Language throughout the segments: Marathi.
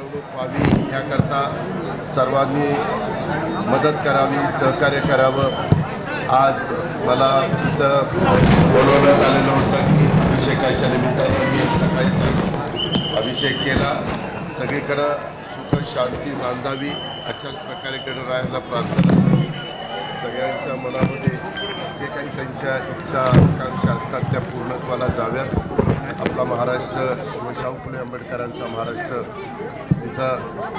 मिरवणूक व्हावी याकरता सर्वांनी मदत करावी, सहकार्य करावं. आज मला इथं बोलवण्यात आलेलं होतं की अभिषेकाच्या निमित्तानं मी सकाळी अभिषेक केला. सगळीकडं सुख शांती नांदावी अशाच प्रकारे गणरायाला प्रार्थना करावी. सगळ्यांच्या मनामध्ये जे काही त्यांच्या इच्छा आकांक्षा असतात त्या पूर्णत्वाला जाव्यात. आपला महाराष्ट्र शिवशाहू फुले आंबेडकरांचा महाराष्ट्र तिथं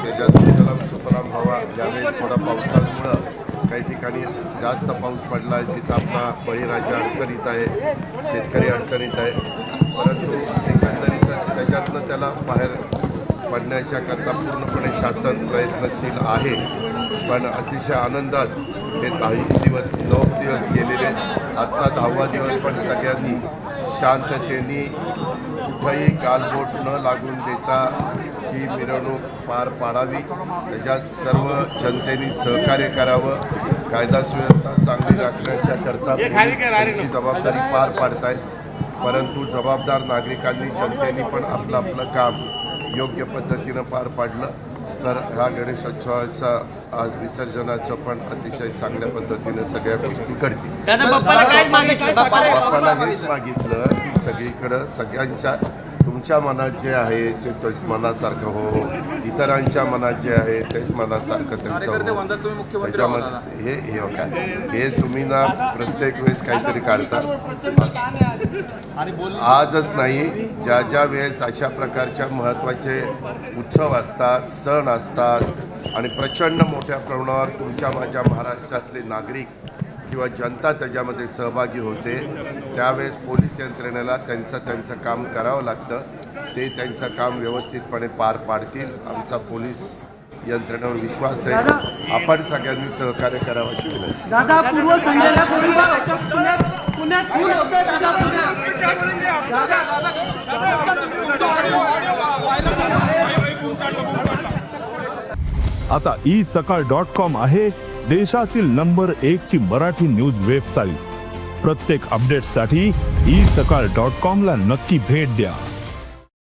त्याच्यात सुजलाम सुफलाम व्हावा. ज्यावेळेस थोडा पावसामुळं काही ठिकाणी जास्त पाऊस पडला आहे तिथं आपला बळीराजा अडचणीत आहे, शेतकरी अडचणीत आहे. परंतु एकंदरीतच त्याच्यातनं त्याला बाहेर पडण्याच्या करता पूर्णपणे शासन प्रयत्नशील आहे. पण अतिशय आनंदात हे 9 दिवस गेलेले. आजचा 10वा दिवस पण सगळ्यांनी शांततेने कुठंही गालबोट न लागून देता ही मिरवणूक पार पाडावी. त्याच्यात सर्व जनतेने सहकार्य करावं. कायदा सुव्यवस्था चांगली राखण्याच्या करता त्यांची जबाबदारी पार पाडतायत. परंतु जबाबदार नागरिकांनी जनतेने पण आपलं आपलं काम योग्य पद्धतीनं पार पाडलं तर ह्या गणेशोत्सवाचा आज विसर्जनाचं पण अतिशय चांगल्या पद्धतीनं सगळ्या गोष्टी घडतील. बाप्पाला हेच मागितलं की सगळीकडं सगळ्यांच्या तुमच्या मनात जे आहे ते मनासारखं हो, इतरांच्या मनात जे आहे ते मनासारखं त्यांचं हो. त्याच्यामध्ये हे काय हे तुम्ही ना प्रत्येक वेळेस काहीतरी काढता. आजच नाही, ज्या ज्या वेळेस अशा प्रकारच्या महत्त्वाचे उत्सव असतात, सण असतात आणि प्रचंड मोठ्या प्रमाणावर तुमच्या माझ्या महाराष्ट्रातले नागरिक किंवा जनता त्याच्यामध्ये सहभागी होते त्यावेळेस पोलीस यंत्रणेला त्यांचं काम करावं लागतं. ते त्यांचं काम व्यवस्थितपणे पार पाडतील. आमचा पोलीस यंत्रणेवर विश्वास आहे. आपण सगळ्यांनी सहकार्य करावं अशी विनंती. दादा पूर्व संध्याला पुण्यात आता isakal.com आहे देशातील नंबर 1 ची मराठी न्यूज वेबसाईट. प्रत्येक अपडेटसाठी isakal.com ला नक्की भेट द्या.